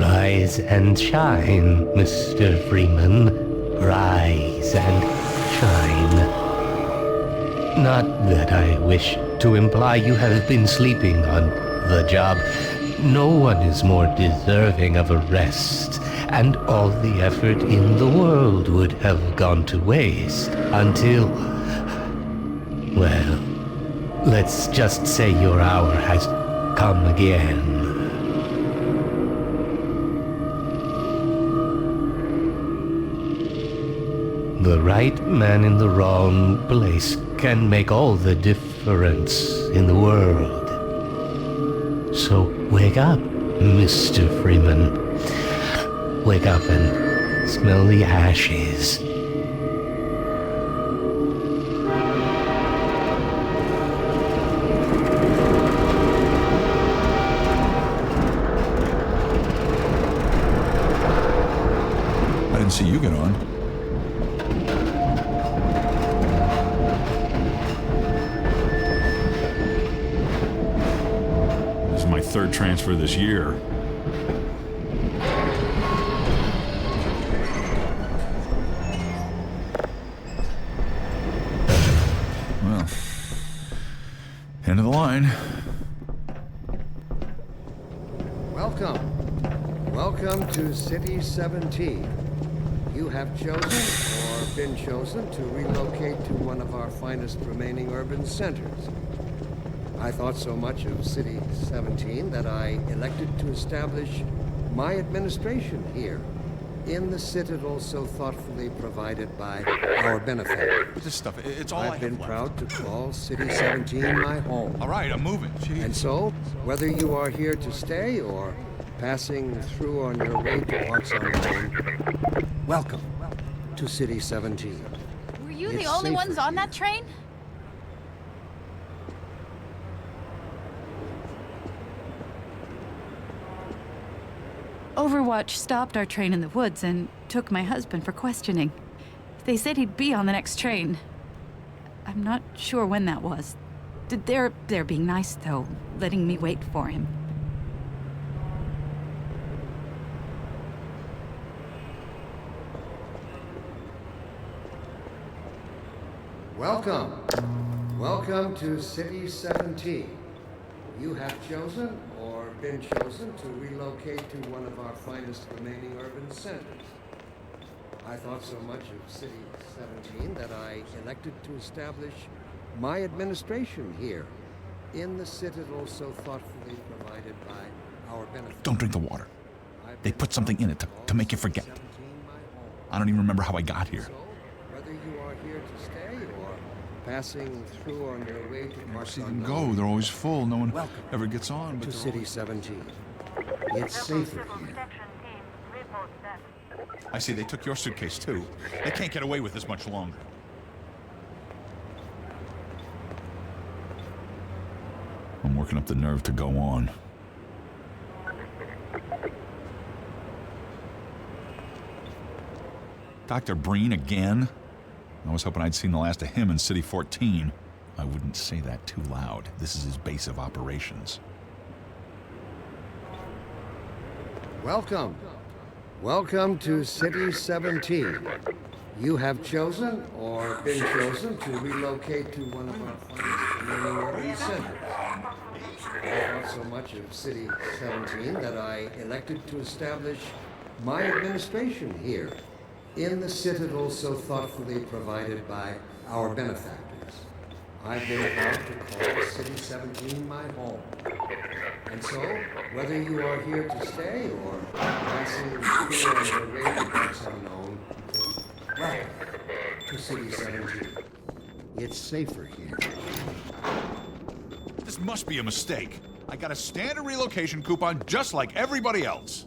Rise and shine, Mr. Freeman. Rise and shine. Not that I wish to imply you have been sleeping on the job. No one is more deserving of a rest, and all the effort in the world would have gone to waste until... well, let's just say your hour has come again. The right man in the wrong place can make all the difference in the world. So wake up, Mr. Freeman. Wake up and smell the ashes. I didn't see you get on. My third transfer this year. Well, end of the line. Welcome to City 17. You have chosen or been chosen to relocate to one of our finest remaining urban centers. I thought so much of City 17 that I elected to establish my administration here, in the citadel so thoughtfully provided by our benefactors. This stuff, it's all I've been proud to call City 17 my home. All right, I'm moving. Jeez. And so, whether you are here to stay or passing through on your way to parts unknown, welcome to City 17. Were you the only ones on that train? Overwatch stopped our train in the woods and took my husband for questioning. They said he'd be on the next train. I'm not sure when that was. They're being nice, though, letting me wait for him. Welcome to City 17. You have chosen or been chosen to relocate to one of our finest remaining urban centers. I thought so much of City 17 that I elected to establish my administration here, in the citadel so thoughtfully provided by our benefactors. Don't drink the water. They put something in it to make you forget. I don't even remember how I got here. So, whether you are here to stay or passing through on your way to I parts see them unknown, go. They're always full. No one welcome ever gets on. But to City 17. It's safer here. I see they took your suitcase too. They can't get away with this much longer. I'm working up the nerve to go on. Dr. Breen again? I was hoping I'd seen the last of him in City 14. I wouldn't say that too loud. This is his base of operations. Welcome to City 17. You have chosen or been chosen to relocate to one of our finest remaining urban centers. I thought so much of City 17 that I elected to establish my administration here, in the citadel so thoughtfully provided by our benefactors. I've been proud to call City 17 my home. And so, whether you are here to stay or passing through on your way to parts unknown, welcome to City 17. It's safer here. This must be a mistake. I got a standard relocation coupon just like everybody else.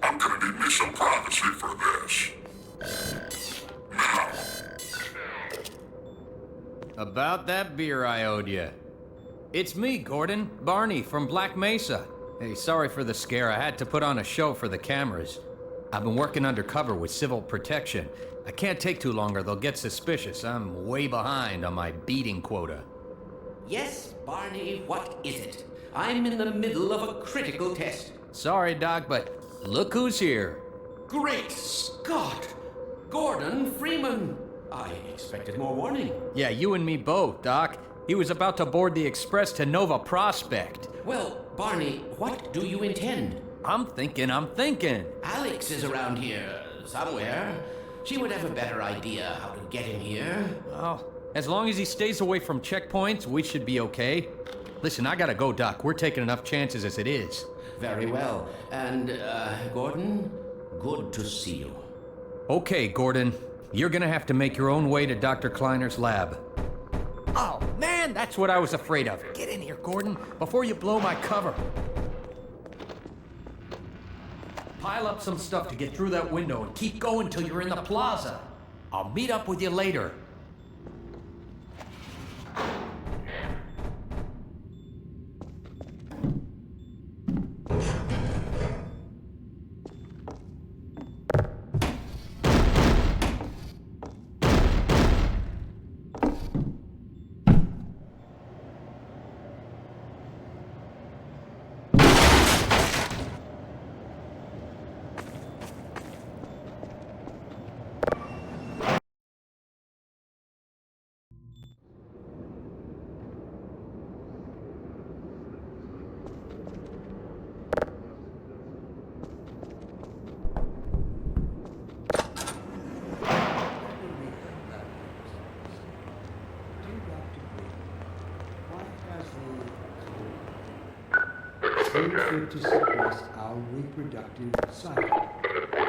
I'm gonna need me some privacy for this. Now, About that beer I owed you. It's me, Gordon. Barney from Black Mesa. Hey, sorry for the scare. I had to put on a show for the cameras. I've been working undercover with civil protection. I can't take too long or they'll get suspicious. I'm way behind on my beating quota. Yes, Barney, what is it? I'm in the middle of a critical test. Sorry, Doc, but look who's here. Great Scott! Gordon Freeman! I expected more warning. Yeah, you and me both, Doc. He was about to board the express to Nova Prospect. Well, Barney, what do you intend? I'm thinking. Alex is around here somewhere. She would have a better idea how to get him here. Oh, as long as he stays away from checkpoints, we should be okay. Listen, I gotta go, Doc. We're taking enough chances as it is. Very well. And, Gordon, good to see you. Okay, Gordon. You're gonna have to make your own way to Dr. Kleiner's lab. Oh, man, that's what I was afraid of. Get in here, Gordon, before you blow my cover. Pile up some stuff to get through that window and keep going till you're in the plaza. I'll meet up with you later. Seems fit to suppress our reproductive cycle.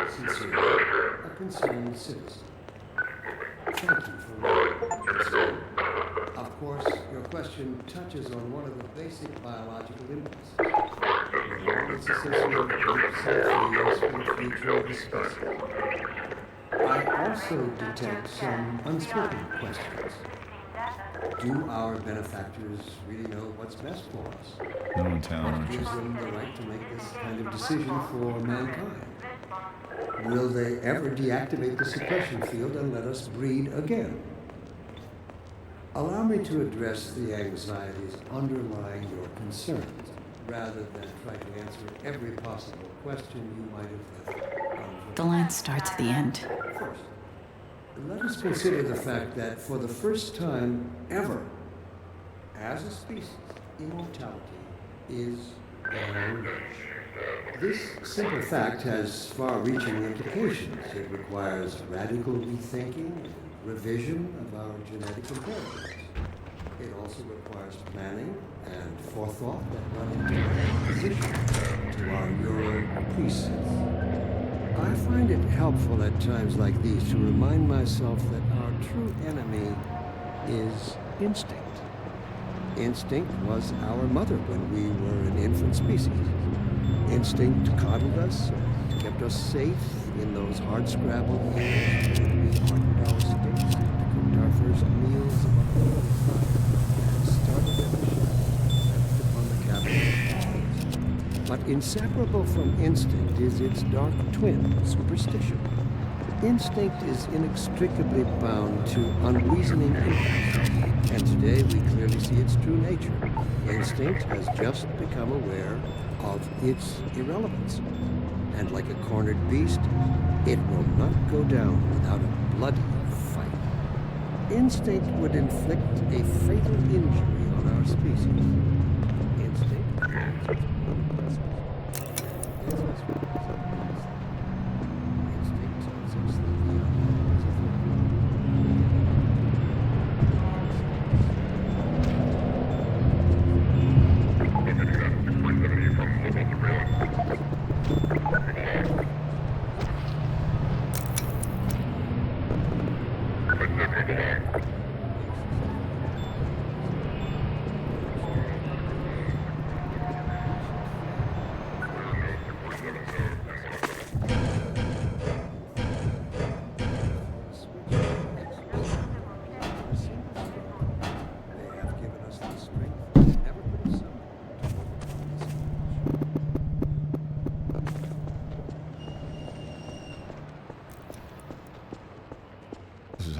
Sincerely, a concerned citizen. Thank you for writing. Of course, your question touches on one of the basic biological impulses. It's associated with self-fears for the future of the species. I also detect some unspoken questions. Do our benefactors really know what's best for us? No in town, What aren't gives you? them the right to make this kind of decision for mankind? Will they ever deactivate the suppression field and let us breed again? Allow me to address the anxieties underlying your concerns, rather than try to answer every possible question you might have left unanswered. The line starts at the end. First, let us consider the fact that for the first time ever, as a species, immortality is guaranteed. This simple fact has far-reaching implications. It requires radical rethinking and revision of our genetic imperatives. It also requires planning and forethought that run into opposition to our neural precepts. I find it helpful at times like these to remind myself that our true enemy is instinct. Instinct was our mother when we were an infant species. Instinct coddled us, kept us safe in those hard-scrabbled years when we hardened our sticks, cooked our first meals above the wood fire, and started at the shadows upon the cabin. But inseparable from instinct is its dark twin, superstition. Instinct is inextricably bound to unreasoning impulse, and today we clearly see its true nature. Instinct has just become aware of its irrelevance, and like a cornered beast, it will not go down without a bloody fight. Instinct would inflict a fatal injury on our species. Instinct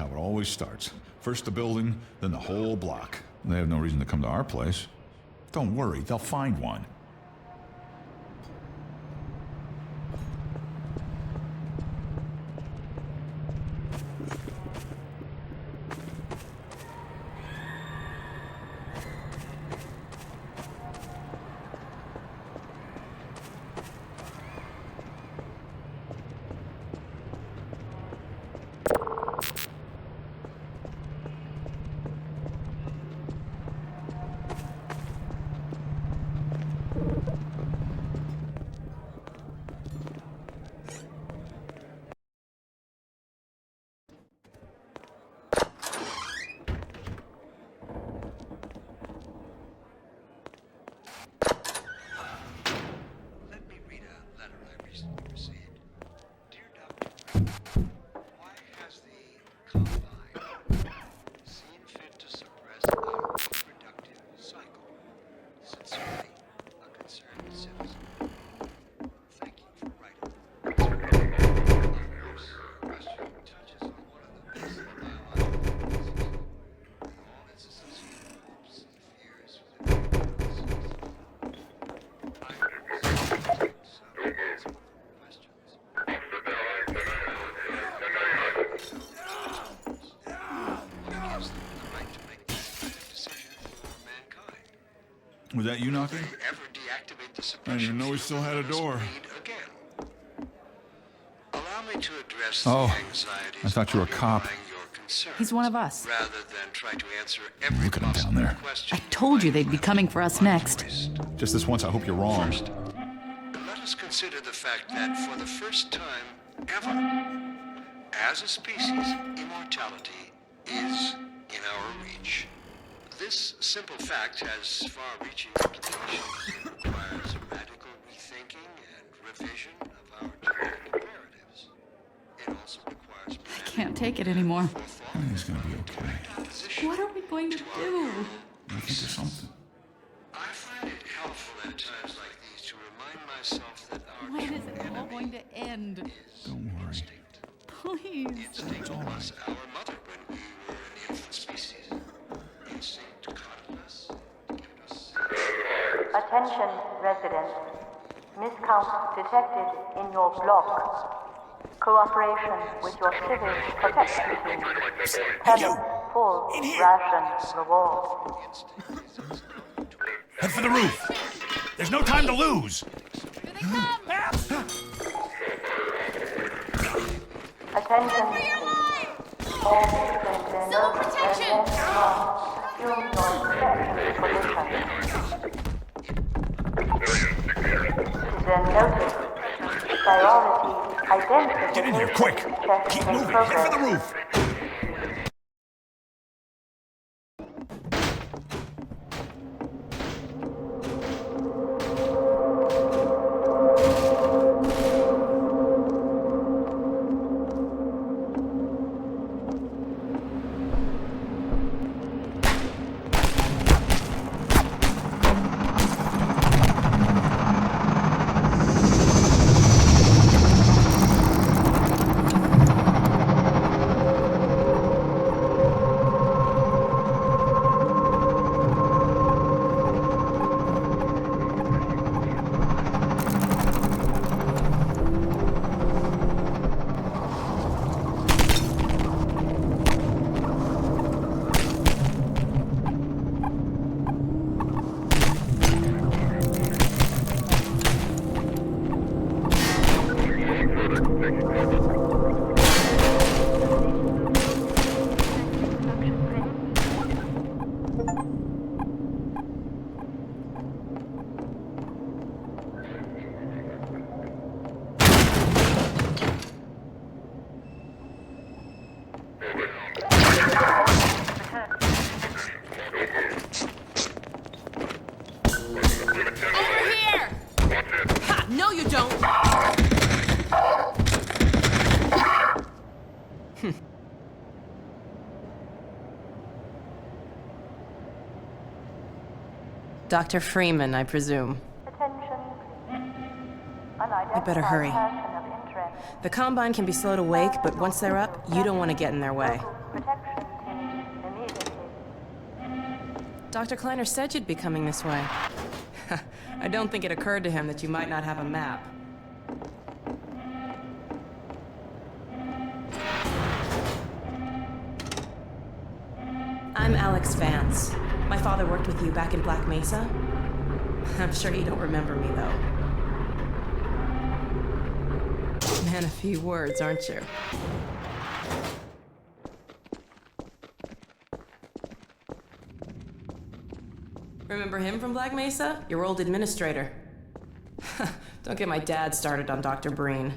how it always starts. First the building, then the whole block. They have no reason to come to our place. Don't worry, they'll find one. Let me read a letter I recently received. Dear Doctor, why has the Combine seen fit to suppress our reproductive cycle? Sincerely, a concerned citizen. Thank you for writing. This question touches on one of the basic biological diseases. All its associated hopes and fears for the human species. Was that you knocking? Ever deactivate the I didn't even know we still had a door. again. Allow me to address Oh, the anxieties I thought you were a cop. underlying your concerns, He's one of us. rather than try to answer every Look at him down possible there. question. I told you they'd be coming for us next. Just this once, I hope you're wrong. First, let us consider the fact that for the first time ever, as a species, immortality is in our reach. This simple fact has far-reaching implications. It requires a radical rethinking and revision of our genetic imperatives. It also requires I can't take it anymore. I think it's gonna be okay. What are we going to do? I think there's something. I find it helpful at times like these to remind myself that our When true is it all going to end? Don't worry. instinct. Please. Instinct was our mother when we were an infant species. Instinct coddled us, kept us. Attention, residents. Miscount detected in your block. Cooperation with your civil protection team. Tenant full ration reward. Head for the roof! There's no time to lose! Here they come! Attention, please. All citizens in Civil the protection! assume your protection position. Citizen notice. Priority identification. Get in here, quick! Check Keep in moving! Head for the progress. roof! Dr. Freeman, I presume. Attention, We better hurry. person of interest. The Combine can be slow to wake, but once they're up, you don't want to get in their way. protection team immediately. Dr. Kleiner said you'd be coming this way. I don't think it occurred to him that you might not have a map. I'm Alex Vance. My father worked with you back in Black Mesa. I'm sure you don't remember me, though. Man, a few words, aren't you? Remember him from Black Mesa? Your old administrator. Don't get my dad started on Dr. Breen.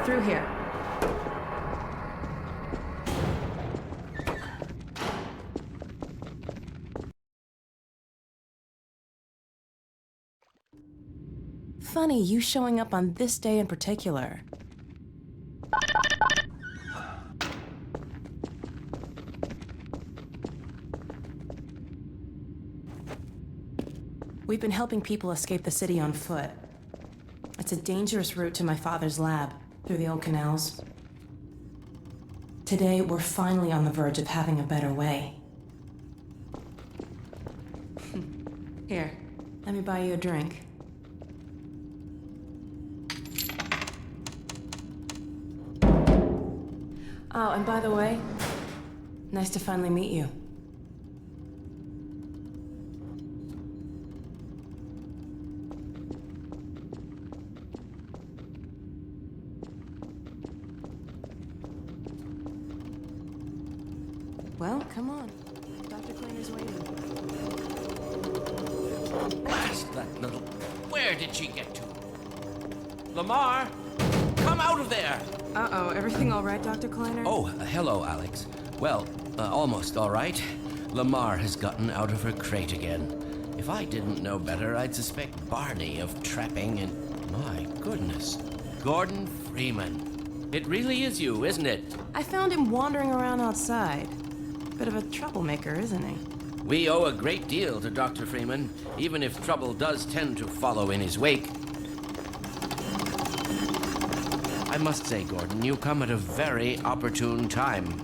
Through here. Funny, you showing up on this day in particular. We've been helping people escape the city on foot. It's a dangerous route to my father's lab, through the old canals. Today, we're finally on the verge of having a better way. Here, let me buy you a drink. Oh, and by the way, nice to finally meet you. Well, come on. Dr. Kleiner's waiting. Blast that little... Where did she get to? Lamar, come out of there! Uh-oh, everything all right, Dr. Kleiner? Oh, hello, Alex. Well, almost all right. Lamar has gotten out of her crate again. If I didn't know better, I'd suspect Barney of trapping and... My goodness. Gordon Freeman. It really is you, isn't it? I found him wandering around outside. Bit of a troublemaker, isn't he? We owe a great deal to Dr. Freeman, even if trouble does tend to follow in his wake. I must say, Gordon, you come at a very opportune time.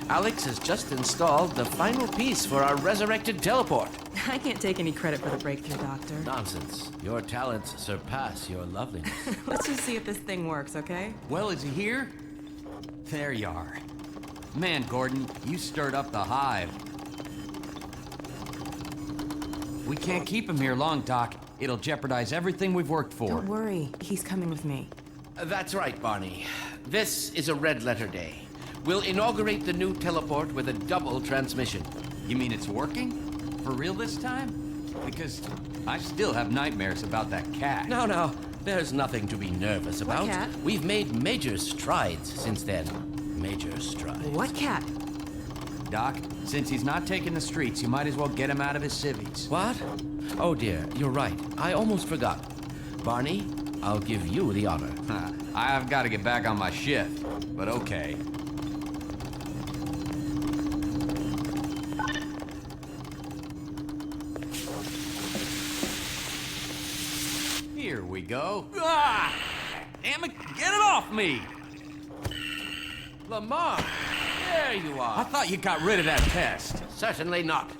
Alex has just installed the final piece for our resurrected teleport. I can't take any credit for the breakthrough, Doctor. Nonsense. Your talents surpass your loveliness. Let's just see if this thing works, okay? Well, is he here? There you are. Man, Gordon, you stirred up the hive. We can't keep him here long, Doc. It'll jeopardize everything we've worked for. Don't worry. He's coming with me. That's right, Barney. This is a red letter day. We'll inaugurate the new teleport with a double transmission. You mean it's working? For real this time? Because I still have nightmares about that cat. No, there's nothing to be nervous about. cat? We've made major strides since then. Major strides. What cat? Doc, since he's not taking the streets, you might as well get him out of his civvies. What? Oh dear, you're right. I almost forgot. Barney, I'll give you the honor. I've got to get back on my shift, but okay. Here we go. Ah! Damn it, get it off me! Lamar, there you are. I thought you got rid of that pest. Certainly not.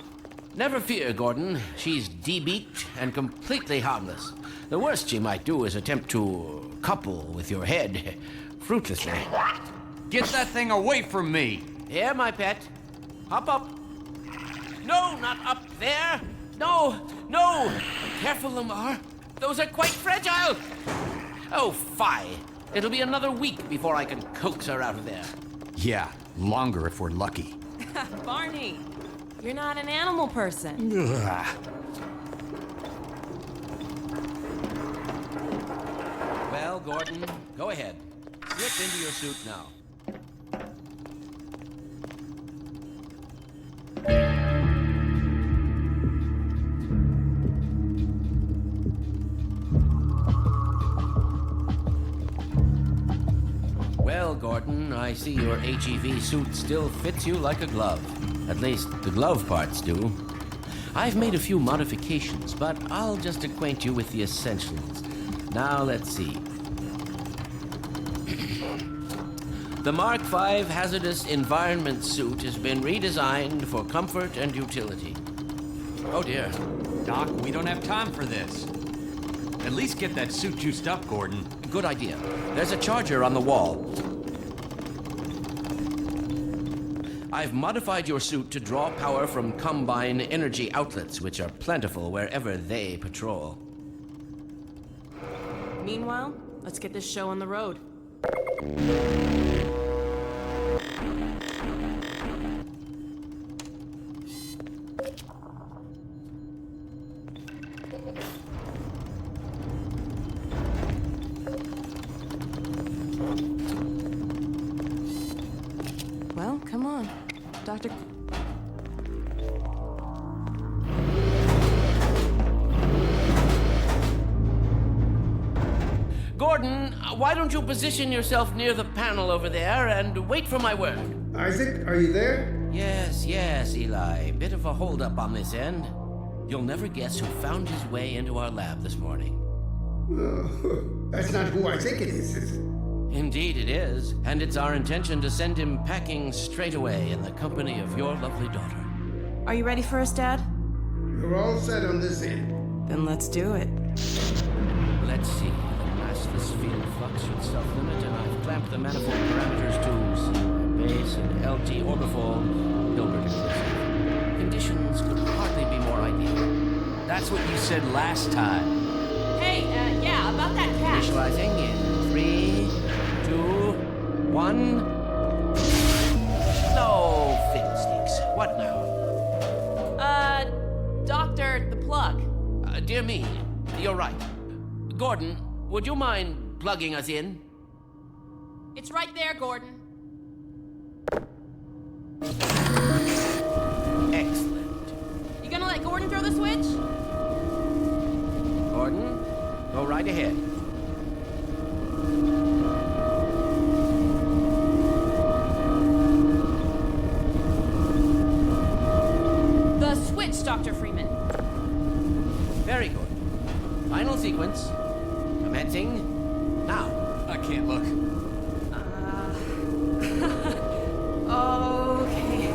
Never fear, Gordon. She's debeaked and completely harmless. The worst she might do is attempt to couple with your head, fruitlessly. Get that thing away from me! Here, my pet. Hop up. No, not up there. No. Careful, Lamar. Those are quite fragile. Oh, fie. It'll be another week before I can coax her out of there. Yeah, longer if we're lucky. Barney, you're not an animal person. Ugh. Well, Gordon, go ahead. Slip into your suit now. Well, Gordon, I see your HEV suit still fits you like a glove. At least, the glove parts do. I've made a few modifications, but I'll just acquaint you with the essentials. Now, let's see. The Mark V hazardous environment suit has been redesigned for comfort and utility. Oh dear. Doc, we don't have time for this. At least get that suit juiced up, Gordon. Good idea. There's a charger on the wall. I've modified your suit to draw power from Combine energy outlets, which are plentiful wherever they patrol. Meanwhile, let's get this show on the road. Well, come on. Dr. Gordon, why don't you position yourself near the panel over there and wait for my word? Isaac, are you there? Yes, Eli. Bit of a holdup on this end. You'll never guess who found his way into our lab this morning. That's not who I think it is it? Indeed it is, and it's our intention to send him packing straight away in the company of your lovely daughter. Are you ready for us, Dad? You're all set on this end. Then let's do it. Let's see. The massless field flux should self-limit, and I've clamped the manifold parameters to C base and LT orbifold, Hilbert inclusive. Conditions could hardly be more ideal. That's what you said last time. Hey, yeah, about that cat. Initializing in 3, 2, 1. No fiddlesticks. What now? Doctor, the plug. Dear me, you're right. Gordon, would you mind plugging us in? It's right there, Gordon. Excellent. You gonna let Gordon throw the switch? Gordon, go right ahead. The switch, Dr. Freeman. Very good. Final sequence. Commencing now. I can't look. Okay.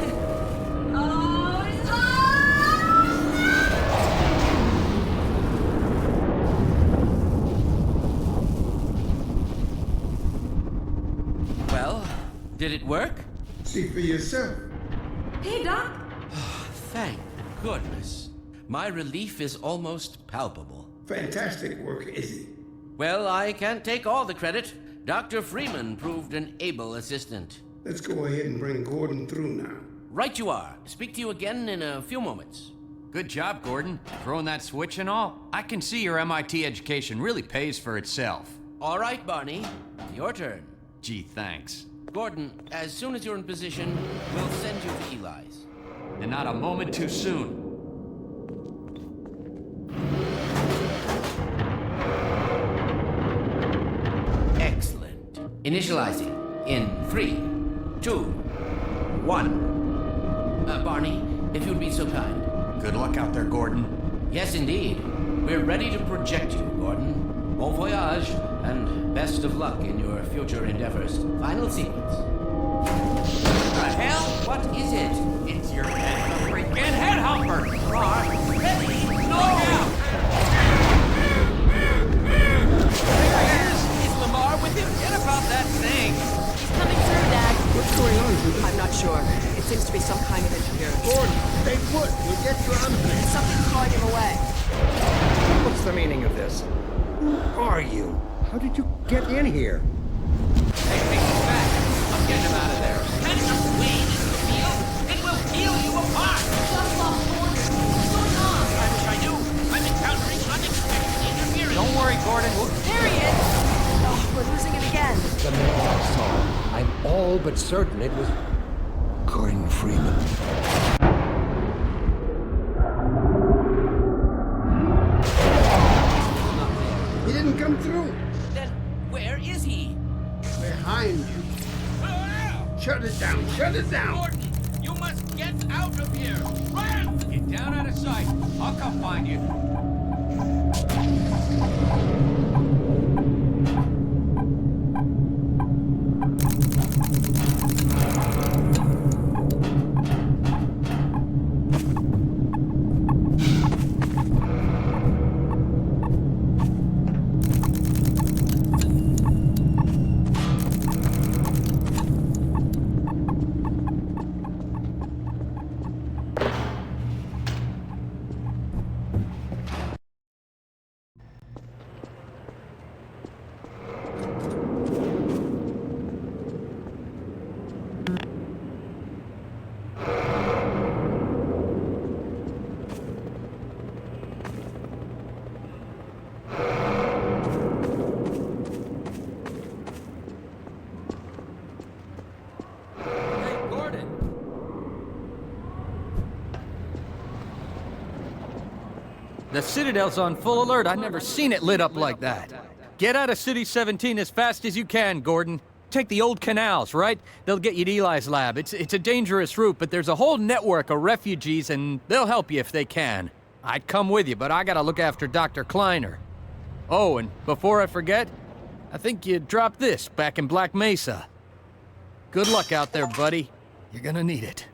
Well, did it work? See for yourself. Hey, Doc. Thank goodness. My relief is almost palpable. Fantastic work, Izzy. Well, I can't take all the credit. Dr. Freeman proved an able assistant. Let's go ahead and bring Gordon through now. Right you are. Speak to you again in a few moments. Good job, Gordon. Throwing that switch and all. I can see your MIT education really pays for itself. All right, Barney. Your turn. Gee, thanks. Gordon, as soon as you're in position, we'll send you to Eli's. And not a moment too soon. Excellent. Initializing in 3, 2, 1. Barney, if you'd be so kind. Good luck out there, Gordon. Yes, indeed. We're ready to project you, Gordon. Bon voyage, and best of luck in your future endeavors. Final sequence. The hell? What is it? It's your head, the freaking head humper! Ready? No! There he is! Is Lamar with him? Get about that thing! He's coming through, Dad. What's going on, Judy? I'm not sure. It seems to be some kind of interference. Gordon, stay put. We'll get you out of there. Something's drawing him away. What's the meaning of this? Who are you? How did you get in here? Hey, take this back. I'm getting him out of there. Send us Wayne into the field, and we'll peel you apart. What's going on? I wish I knew. I'm encountering unexpected interference. Don't worry, Gordon. There he is. Oh, we're losing him again. The man I saw. I'm all but certain it was Gordon Freeman. He didn't come through. Then where is he? Behind you. Shut it down. Shut it down. Gordon, you must get out of here. Run! Get down out of sight. I'll come find you. The Citadel's on full alert. I've never seen it lit up like that. Get out of City 17 as fast as you can, Gordon. Take the old canals, right? They'll get you to Eli's lab. It's a dangerous route, but there's a whole network of refugees, and they'll help you if they can. I'd come with you, but I gotta look after Dr. Kleiner. Oh, and before I forget, I think you dropped this back in Black Mesa. Good luck out there, buddy. You're gonna need it.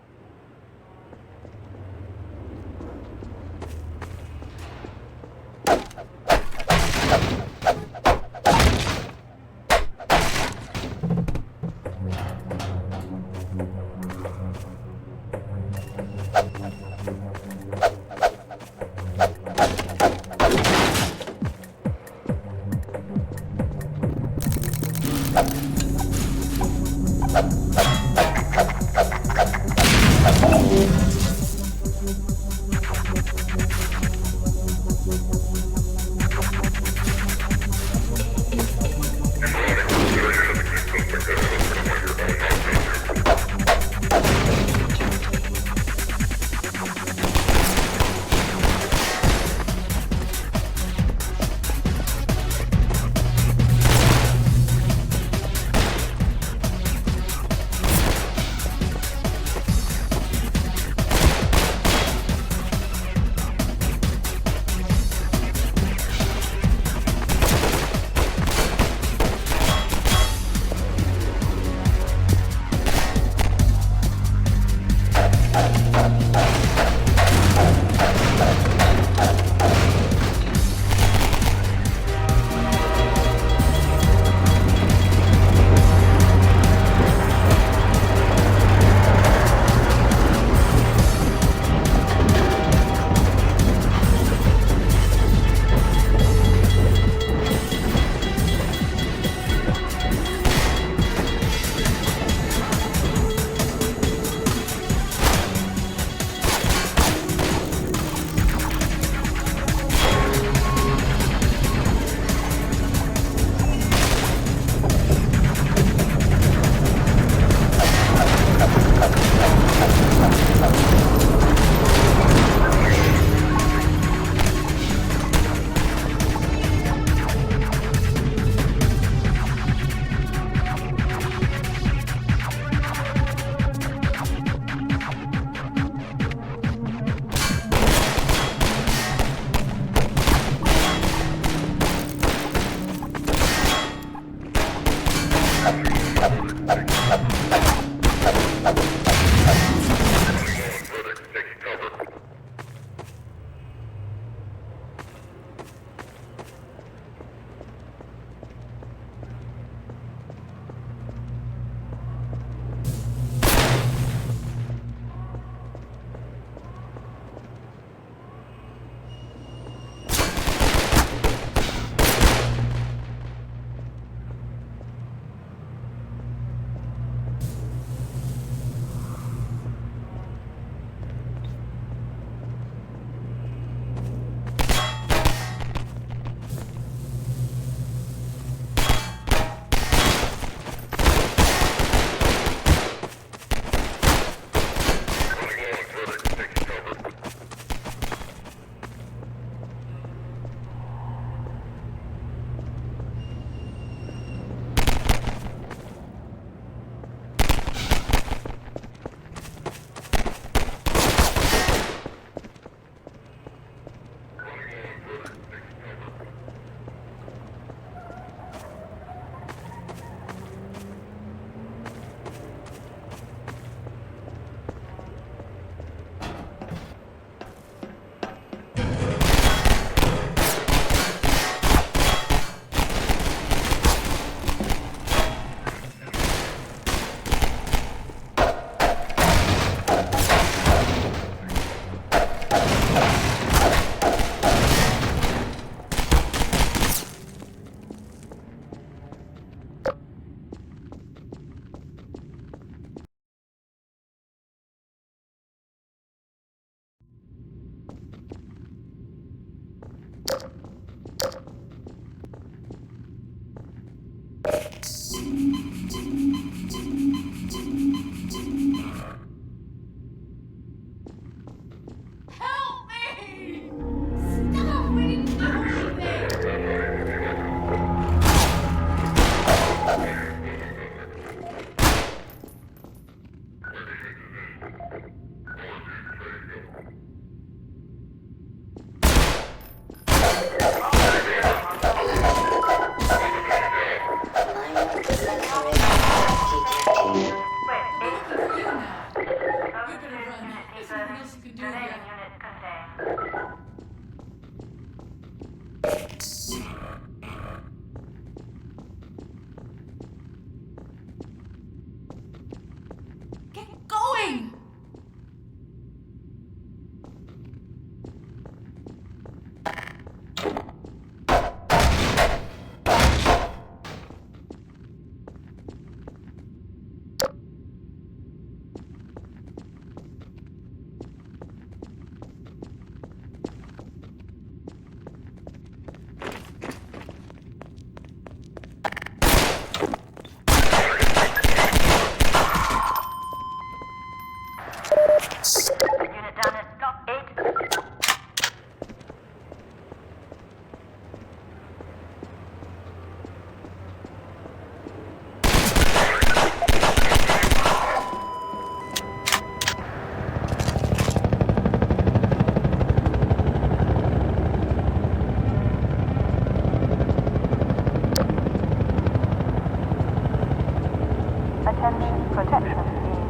protection team.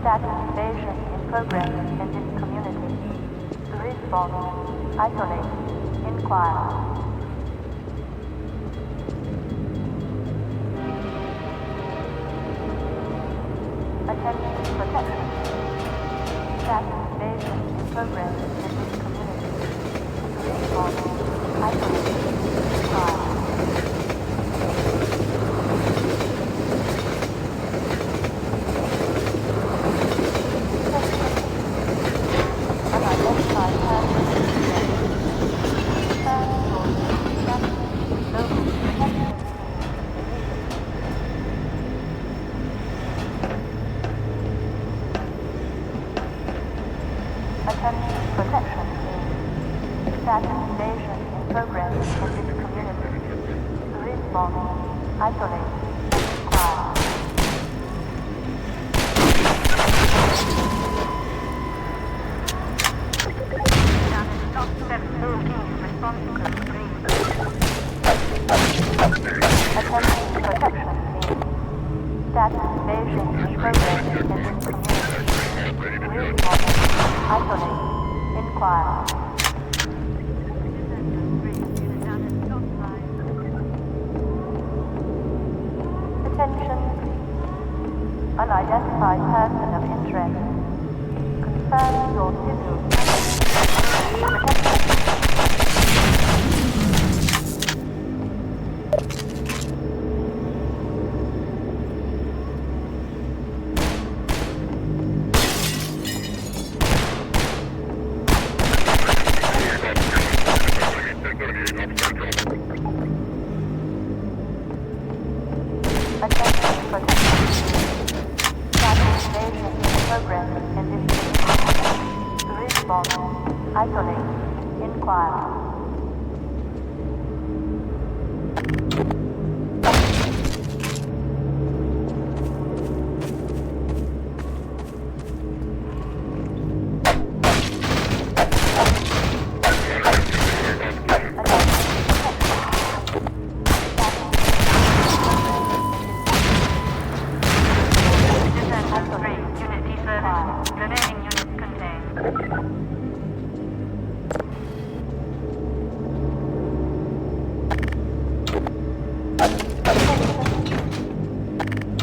Status invasion in progress in this community. Response. Isolate. Inquire. Attention protection. Status invasion in progress in this community. Response. Isolate. Inquire. Attention protection team. Status invasion in progress in this community. Response. Isolate. Inquire. Attention protection team. Status invasion in progress in this community. Response. Isolate. Inquire. Attention. Unidentified person of interest. Confirm your civil. Attention protection. Status invasion in progress in this community. Response. Isolate. Inquire.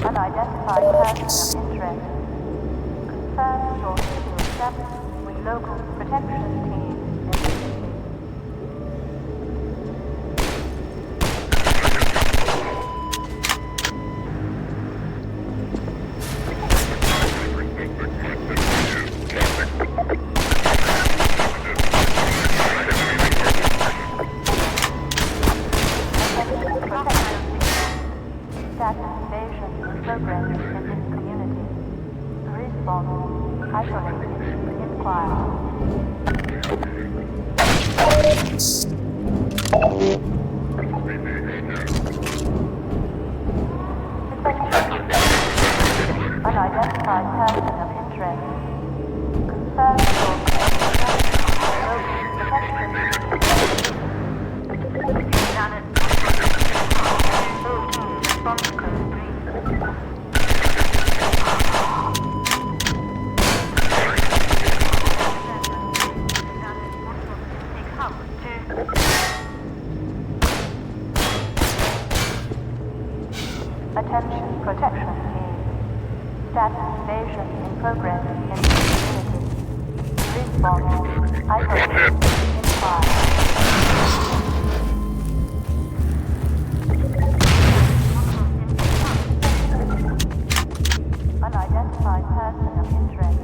Unidentified person of interest. Confirm your civil status with local protection team. Status invasion in progress in this community. Response. Isolate. Inquire. Unidentified person of interest. Confirm your Attention protection team. Status invasion in progress in the community. Response. Isolate. Inquire. Unidentified person of interest.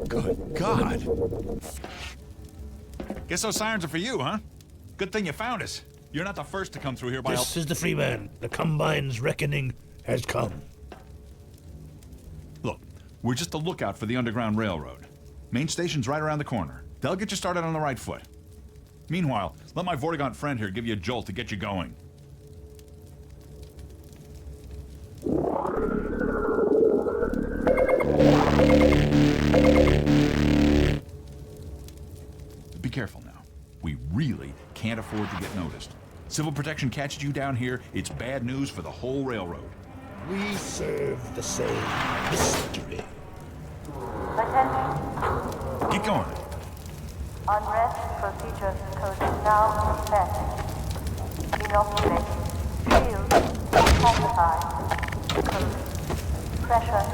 Good God. Guess those sirens are for you, huh? Good thing you found us. You're not the first to come through here by This is the Freeman. The Combine's reckoning has come. Look, we're just a lookout for the Underground Railroad. Main station's right around the corner. They'll get you started on the right foot. Meanwhile, let my Vortigaunt friend here give you a jolt to get you going. Be careful now. We really can't afford to get noticed. Civil protection catches you down here, it's bad news for the whole railroad. We serve the same mystery. Attention. Get going. Unrest procedure code is now set. Inoculate. Shield. Pacify. Code. Pressure.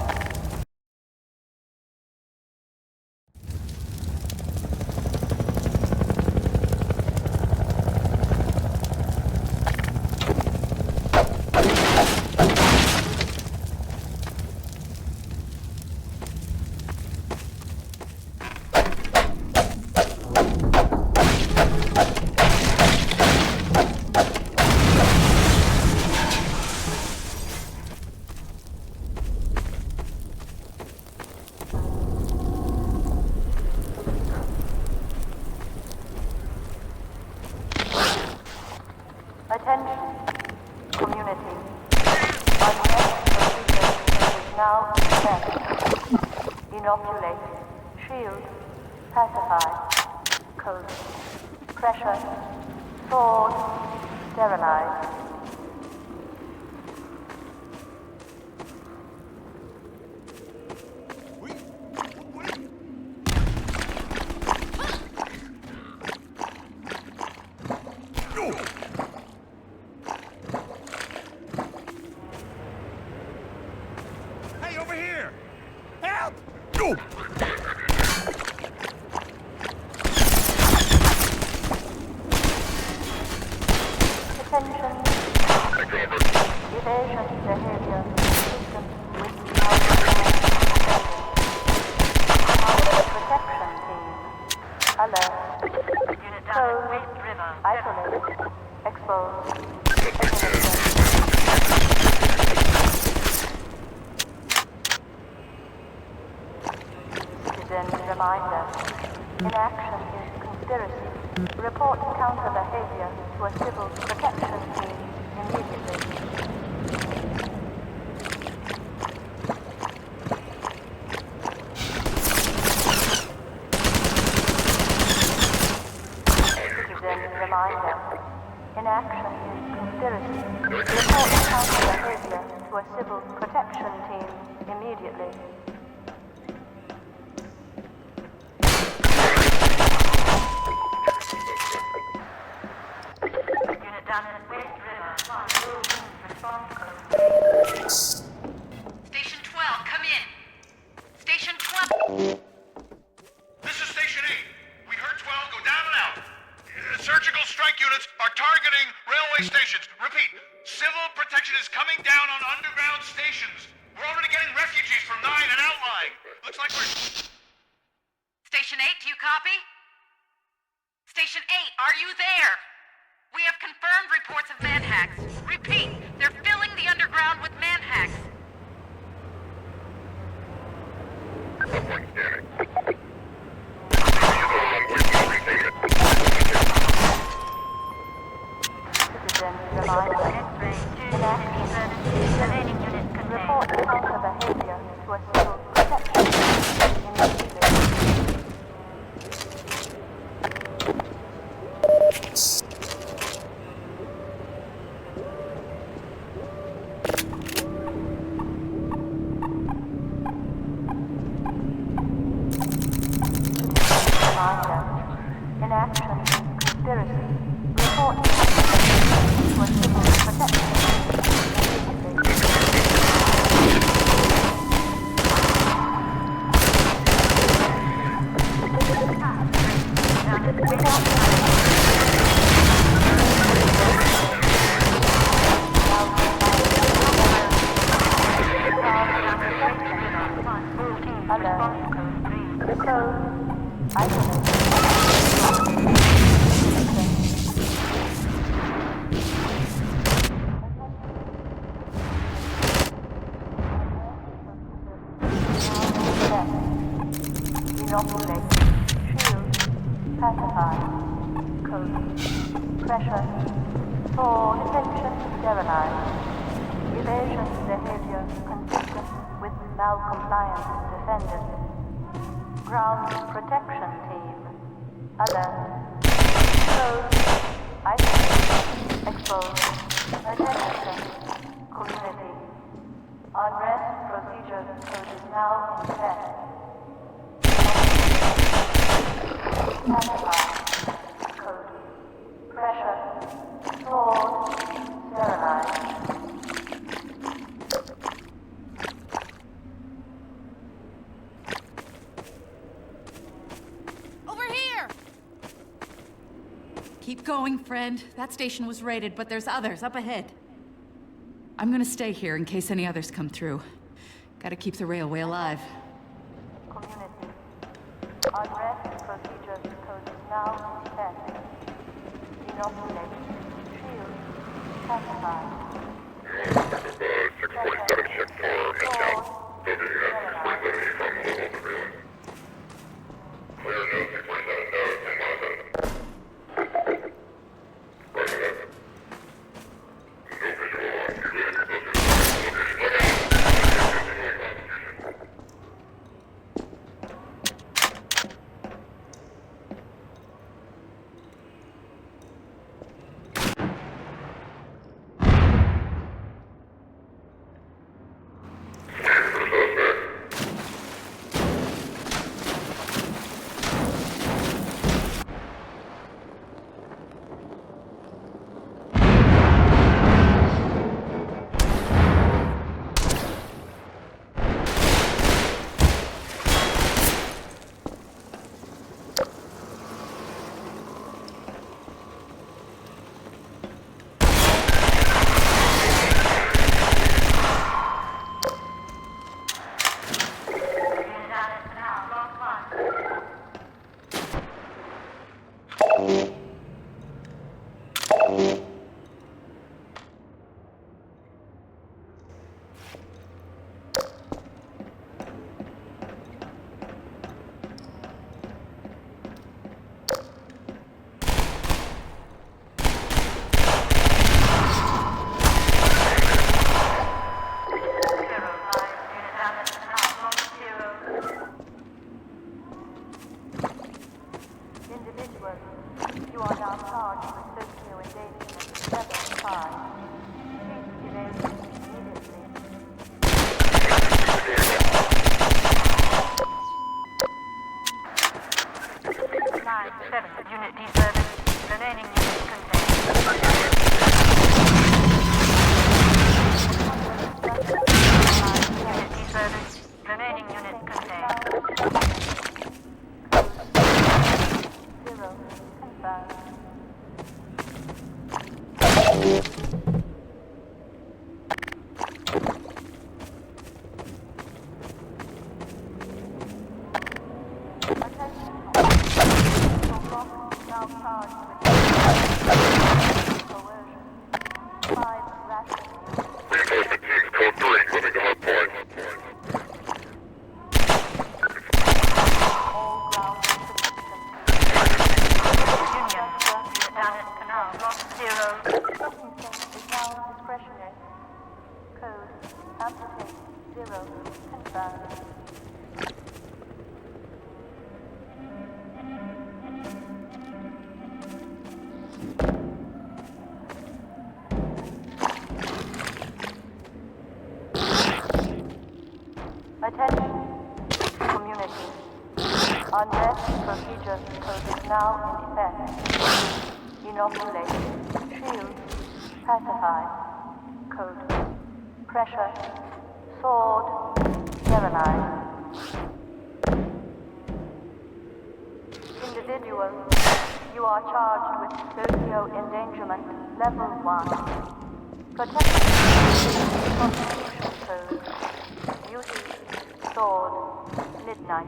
Attention, community. Unrest procedure is now set. Inoculate. Shield. Pacify. Code. Pressure. Sword. Sterilize. Hey, over here! Help! Go! Attention. Evasion behavior. System without protection team. Alert. Unit down Waste River. Isolate. Exposed. Citizen reminder. Inaction is conspiracy. Report counter behavior to a civil protection team immediately. Citizen reminder. Inaction is conspiracy. Report counter behavior to a civil protection team immediately. Unit down at Waste River. Response code. Station 12, come in. Station 12. This is Station 8. We heard 12 go down and out. Surgical strike units are targeting railway stations. Repeat, civil protection is coming down on underground stations. We're already getting refugees from 9 and outlying. Looks like we're... Station 8, do you copy? Station 8, are you there? We have confirmed reports of manhacks. Repeat, they're filling the underground with manhacks. Citizen reminder. Inaction. Remaining unit contained. Report counter behavior to a civil protection team immediately. Inaction, conspiracy, report to a civil protection Alert. Code. Isolate. Inoculate. Shield. Pacify. Code. Pressure. For detection, sterilize. Evasion behavior consistent with malcompliant defenders. Ground protection team. Alert. Code. Isolate. Expose. Attention. Community. Unrest procedure code is now in effect. Pacify. Code. Pressure. Sword. Sterilize. Over here! Keep going, friend. That station was raided, but there's others up ahead. I'm gonna stay here in case any others come through. Gotta keep the railway alive. Community. Unrest procedure code is now in effect. Inoculate. Shield. Pacify. Attention, community. Unrest procedure code is now in effect. Inoculate. Shield. Pacify. Code. Pressure. Sword. Sterilize. Individual, you are charged with socio-endangerment level 1. Protection. Constitution code. Duty. Sword. Midnight.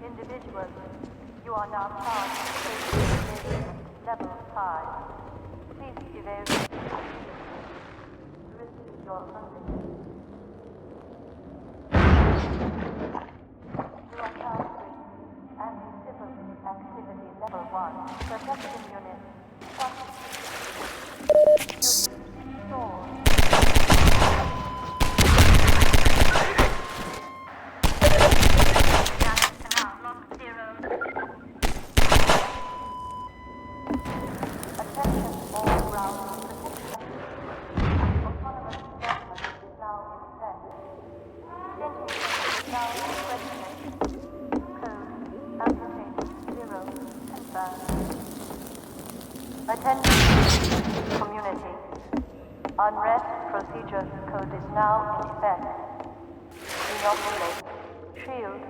Individual, you are now charged with level 5. Please evade. Receive your funding. You are charged with anti-civil activity level 1. Protection unit. Sword. Attention, community. Unrest procedure code is now in effect. Inoculate, shield,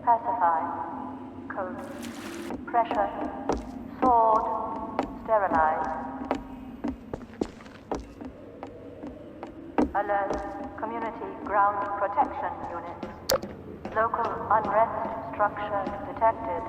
pacify, code, pressure, sword, sterilize. Alert, community ground protection units. Local unrest structure detected.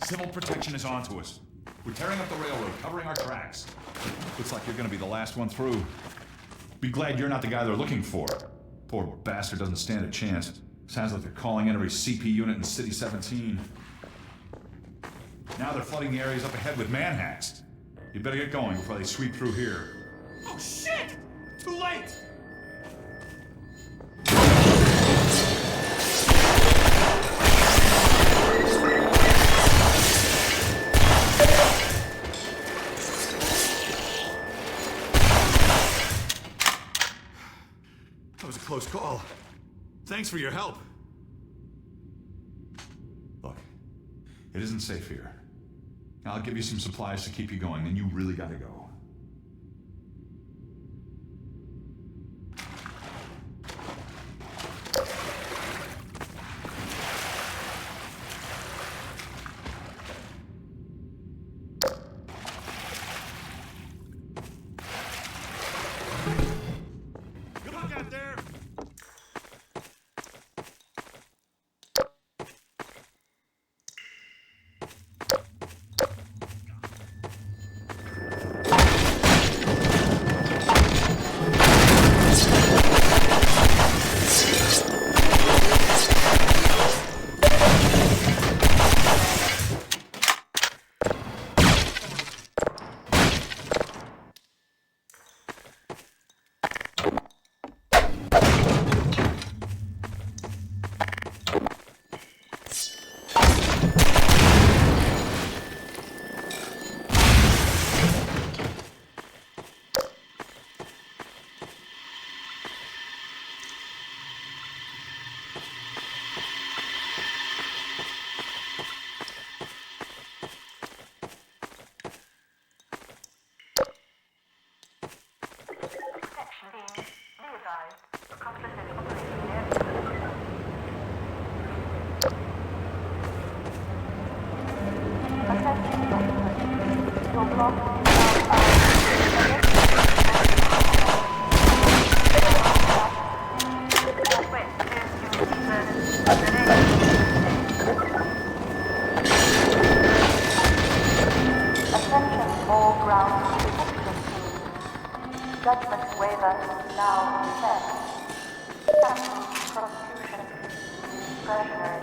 Civil protection is onto us. We're tearing up the railroad, covering our tracks. Looks like you're gonna be the last one through. Be glad you're not the guy they're looking for. Poor bastard doesn't stand a chance. Sounds like they're calling in every CP unit in City 17. Now they're flooding the areas up ahead with manhacks. You better get going before they sweep through here. Oh shit! Too late! That was a close call. Thanks for your help. Look, it isn't safe here. I'll give you some supplies to keep you going, then you really gotta go. Good luck out there! Attention all ground protection teams. Judgment waiver now in effect. Cancel prosecution. Discretionary.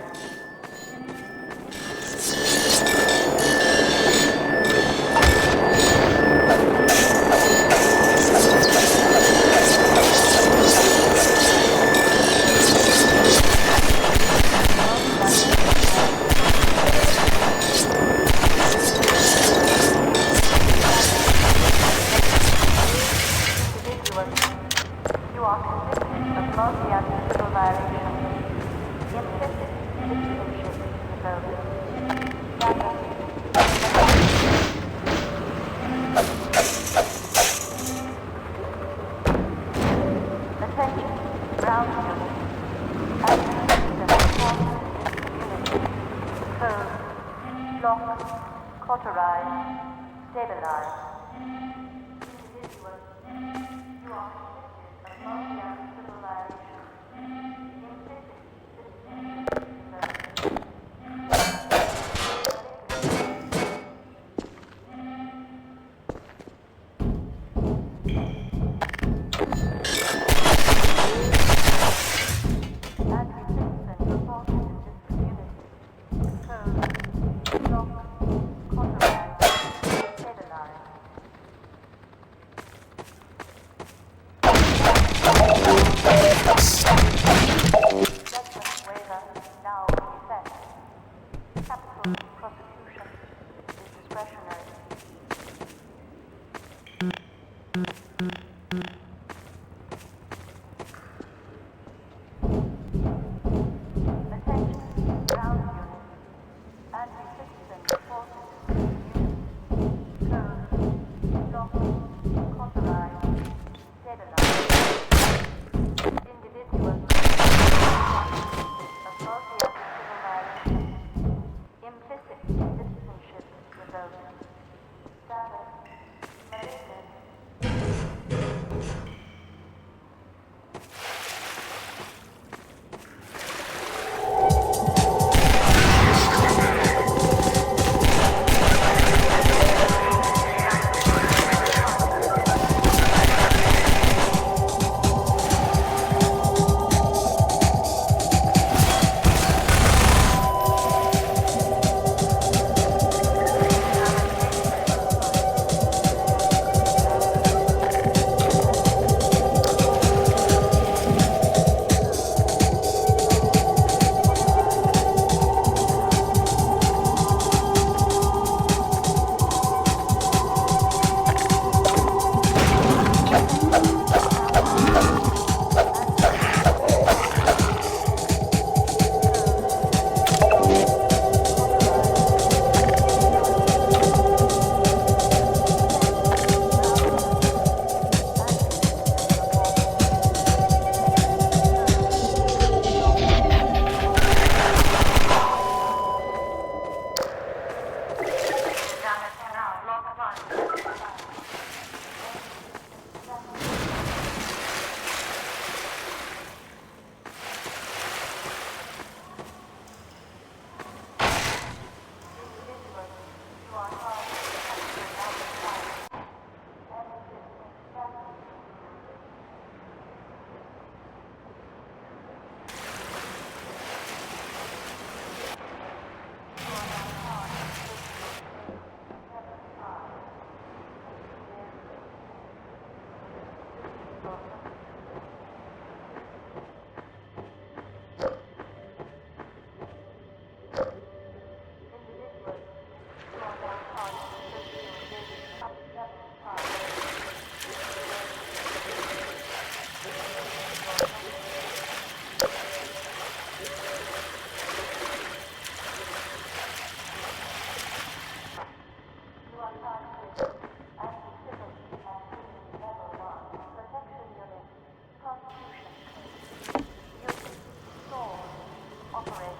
You are convicted of multi-act civil violation. Implicit citizenship revoked. Attention, ground unit. Action system response unit. Code. Lock. Cauterize. Stabilize. You are convicted of multi-act civil violation. Implicit citizenship revoked. Stabilize. operated.